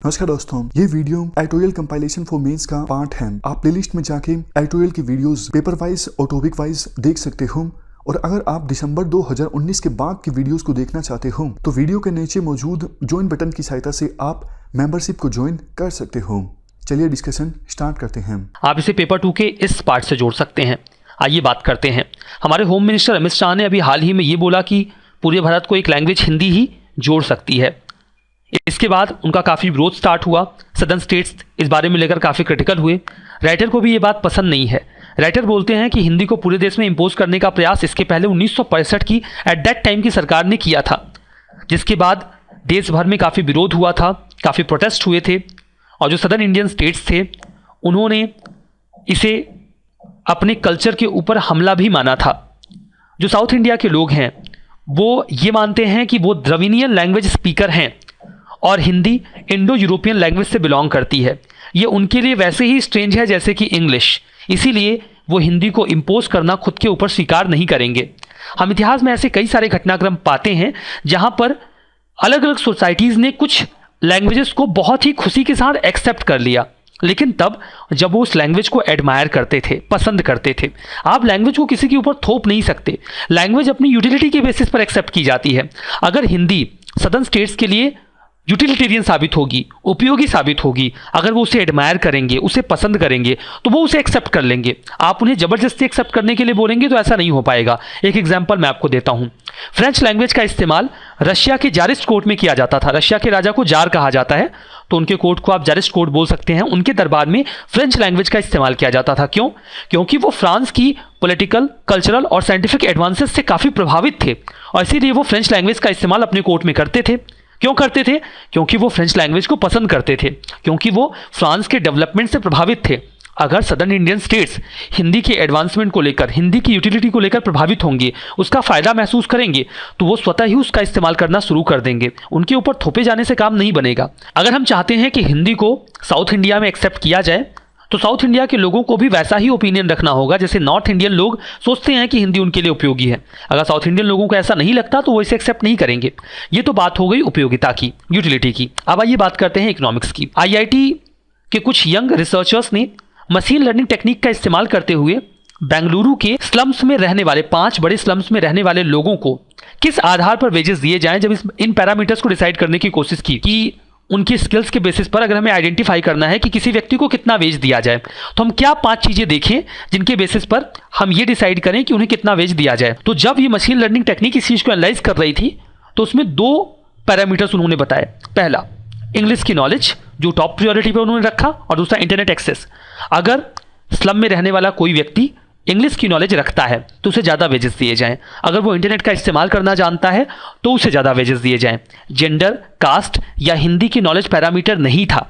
नमस्कार दोस्तों, ये video editorial compilation for mains का पार्ट है। आप प्लेलिस्ट में जाके एडिटोरियल की वीडियोस पेपर वाइज और टॉपिक वाइज देख सकते हो। और अगर आप दिसंबर 2019 के बाद की वीडियोस को देखना चाहते हो तो वीडियो के नीचे मौजूद ज्वाइन बटन की सहायता से आप मेंबरशिप को ज्वाइन कर सकते हो। चलिए डिस्कशन स्टार्ट करते हैं। आप इसे पेपर 2 के इस पार्ट से जोड़ सकते हैं। आइए बात करते हैं। हमारे होम मिनिस्टर अमित शाह ने अभी हाल ही में ये बोला कि पूरे भारत को एक लैंग्वेज हिंदी ही जोड़ सकती है। इसके बाद उनका काफ़ी विरोध स्टार्ट हुआ। सदर्न स्टेट्स इस बारे में लेकर काफ़ी क्रिटिकल हुए। राइटर को भी ये बात पसंद नहीं है। राइटर बोलते हैं कि हिंदी को पूरे देश में इम्पोज करने का प्रयास इसके पहले 1965 की एट दैट टाइम की सरकार ने किया था, जिसके बाद देश भर में काफ़ी विरोध हुआ था, काफ़ी प्रोटेस्ट हुए थे। और जो सदर्न इंडियन स्टेट्स थे उन्होंने इसे अपने कल्चर के ऊपर हमला भी माना था। जो साउथ इंडिया के लोग हैं वो ये मानते हैं कि वो द्रविडियन लैंग्वेज स्पीकर हैं और हिंदी इंडो यूरोपियन लैंग्वेज से बिलोंग करती है। ये उनके लिए वैसे ही स्ट्रेंज है जैसे कि इंग्लिश, इसीलिए वो हिंदी को इम्पोज करना खुद के ऊपर स्वीकार नहीं करेंगे। हम इतिहास में ऐसे कई सारे घटनाक्रम पाते हैं जहाँ पर अलग अलग सोसाइटीज़ ने कुछ लैंग्वेजेस को बहुत ही खुशी के साथ एक्सेप्ट कर लिया, लेकिन तब जब वो उस लैंग्वेज को एडमायर करते थे, पसंद करते थे। आप लैंग्वेज को किसी के ऊपर थोप नहीं सकते। लैंग्वेज अपनी यूटिलिटी के बेसिस पर एक्सेप्ट की जाती है। अगर हिंदी सदर्न स्टेट्स के लिए यूटिलिटेरियन साबित होगी, उपयोगी साबित होगी, अगर वो उसे एडमायर करेंगे, उसे पसंद करेंगे, तो वो उसे एक्सेप्ट कर लेंगे। आप उन्हें ज़बरदस्ती एक्सेप्ट करने के लिए बोलेंगे तो ऐसा नहीं हो पाएगा। एक एग्जाम्पल मैं आपको देता हूँ। फ्रेंच लैंग्वेज का इस्तेमाल रशिया के जारिस्ट कोर्ट में किया जाता था। रशिया के राजा को जार कहा जाता है, तो उनके कोर्ट को आप जारिस्ट कोर्ट बोल सकते हैं। उनके दरबार में फ्रेंच लैंग्वेज का इस्तेमाल किया जाता था। क्यों? क्योंकि वो फ्रांस की पॉलिटिकल, कल्चरल और साइंटिफिक एडवांसेस से काफ़ी प्रभावित थे और इसीलिए वो फ्रेंच लैंग्वेज का इस्तेमाल अपने कोर्ट में करते थे। क्यों करते थे? क्योंकि वो फ्रेंच लैंग्वेज को पसंद करते थे, क्योंकि वो फ्रांस के डेवलपमेंट से प्रभावित थे। अगर सदर्न इंडियन स्टेट्स हिंदी के एडवांसमेंट को लेकर, हिंदी की यूटिलिटी को लेकर प्रभावित होंगे, उसका फ़ायदा महसूस करेंगे, तो वो स्वतः ही उसका इस्तेमाल करना शुरू कर देंगे। उनके ऊपर थोपे जाने से काम नहीं बनेगा। अगर हम चाहते हैं कि हिंदी को साउथ इंडिया में एक्सेप्ट किया जाए तो साउथ इंडिया के लोगों को भी वैसा ही ओपिनियन रखना होगा जैसे नॉर्थ इंडियन लोग सोचते हैं कि हिंदी उनके लिए उपयोगी है। अगर साउथ इंडियन लोगों को ऐसा नहीं लगता तो वो इसे एक्सेप्ट नहीं करेंगे। ये तो बात हो गई उपयोगिता की, यूटिलिटी की। अब आइए बात करते हैं इकोनॉमिक्स की। आईआईटी के कुछ यंग रिसर्चर्स ने मशीन लर्निंग टेक्निक का इस्तेमाल करते हुए बेंगलुरु के स्लम्स में रहने वाले 5 बड़े स्लम्स में रहने वाले लोगों को किस आधार पर वेजेस दिए जाएं, जब इन पैरामीटर्स को डिसाइड करने की कोशिश की कि उनकी स्किल्स के बेसिस पर अगर हमें आइडेंटिफाई करना है कि किसी व्यक्ति को कितना वेज दिया जाए, तो हम क्या 5 चीज़ें देखें जिनके बेसिस पर हम ये डिसाइड करें कि उन्हें कितना वेज दिया जाए। तो जब ये मशीन लर्निंग टेक्निक इस चीज़ को एनालाइज कर रही थी तो उसमें 2 पैरामीटर्स उन्होंने बताए। पहला, इंग्लिश की नॉलेज, जो टॉप प्रायोरिटी पर उन्होंने रखा, और दूसरा इंटरनेट एक्सेस। अगर स्लम में रहने वाला कोई व्यक्ति इंग्लिश की नॉलेज रखता है तो उसे ज़्यादा वेजेस दिए जाएं। अगर वो इंटरनेट का इस्तेमाल करना जानता है तो उसे ज़्यादा वेजेस दिए जाएं। जेंडर, कास्ट या हिंदी की नॉलेज पैरामीटर नहीं था।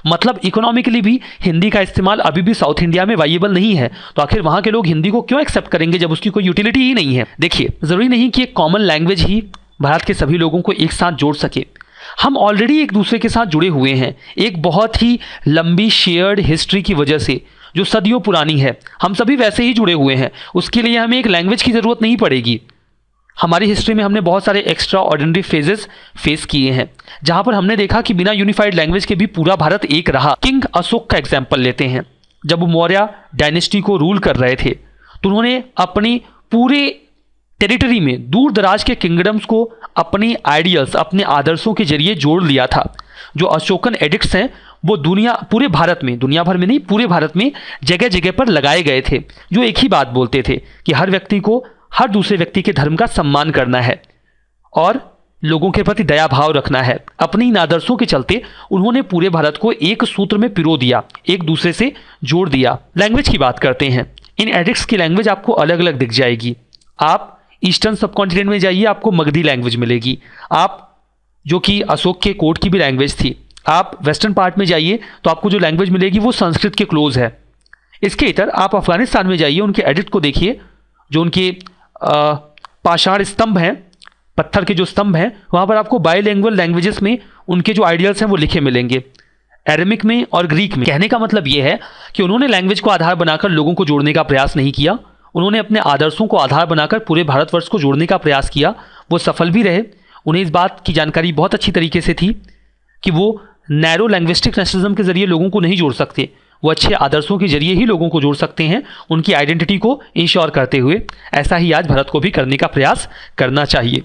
मतलब इकोनॉमिकली भी हिंदी का इस्तेमाल अभी भी साउथ इंडिया में वाइएबल नहीं है। तो आखिर वहाँ के लोग हिंदी को क्यों एक्सेप्ट करेंगे जब उसकी कोई यूटिलिटी ही नहीं है। देखिए, ज़रूरी नहीं कि एक कॉमन लैंग्वेज ही भारत के सभी लोगों को एक साथ जोड़ सके। हम ऑलरेडी एक दूसरे के साथ जुड़े हुए हैं एक बहुत ही लंबी शेयर्ड हिस्ट्री की वजह से, जो सदियों पुरानी है। हम सभी वैसे ही जुड़े हुए हैं। उसके लिए हमें एक लैंग्वेज की ज़रूरत नहीं पड़ेगी। हमारी हिस्ट्री में हमने बहुत सारे एक्स्ट्रा ऑर्डिनरी फेजेस फेस किए हैं जहां पर हमने देखा कि बिना यूनिफाइड लैंग्वेज के भी पूरा भारत एक रहा। किंग अशोक का एग्जाम्पल लेते हैं। जब वो मौर्य डायनेस्टी को रूल कर रहे थे तो उन्होंने अपनी पूरे टेरिटरी में दूर दराज के किंगडम्स को अपने आइडियल्स, अपने आदर्शों के जरिए जोड़ लिया था। जो अशोकन एडिक्ट्स हैं वो पूरे भारत में, दुनिया भर में नहीं, पूरे भारत में जगह जगह पर लगाए गए थे, जो एक ही बात बोलते थे कि हर व्यक्ति को हर दूसरे व्यक्ति के धर्म का सम्मान करना है और लोगों के प्रति दया भाव रखना है। अपने इन आदर्शों के चलते उन्होंने पूरे भारत को एक सूत्र में पिरो दिया, एक दूसरे से जोड़ दिया। लैंग्वेज की बात करते हैं। इन एडिक्ट्स की लैंग्वेज आपको अलग अलग दिख जाएगी। आप ईस्टर्न सबकॉन्टिनेंट में जाइए, आपको मगधी लैंग्वेज मिलेगी। आप जो कि अशोक के कोर्ट की भी लैंग्वेज थी। आप वेस्टर्न पार्ट में जाइए तो आपको जो लैंग्वेज मिलेगी वो संस्कृत के क्लोज है। इसके इतर आप अफगानिस्तान में जाइए, उनके एडिक्ट को देखिए, जो उनके पाषाण स्तंभ हैं, पत्थर के जो स्तंभ हैं, वहाँ पर आपको बाइलिंगुअल लैंग्वेजेस में उनके जो आइडियल्स हैं वो लिखे मिलेंगे, अरेमिक में और ग्रीक में। कहने का मतलब ये है कि उन्होंने लैंग्वेज को आधार बनाकर लोगों को जोड़ने का प्रयास नहीं किया। उन्होंने अपने आदर्शों को आधार बनाकर पूरे भारतवर्ष को जोड़ने का प्रयास किया। वो सफल भी रहे। उन्हें इस बात की जानकारी बहुत अच्छी तरीके से थी कि वो नैरो लैंग्विस्टिक नेशनलिज्म के जरिए लोगों को नहीं जोड़ सकते, वो अच्छे आदर्शों के जरिए ही लोगों को जोड़ सकते हैं, उनकी आइडेंटिटी को इंश्योर करते हुए। ऐसा ही आज भारत को भी करने का प्रयास करना चाहिए।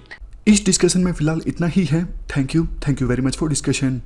इस डिस्कशन में फिलहाल इतना ही है। Thank you very much for discussion.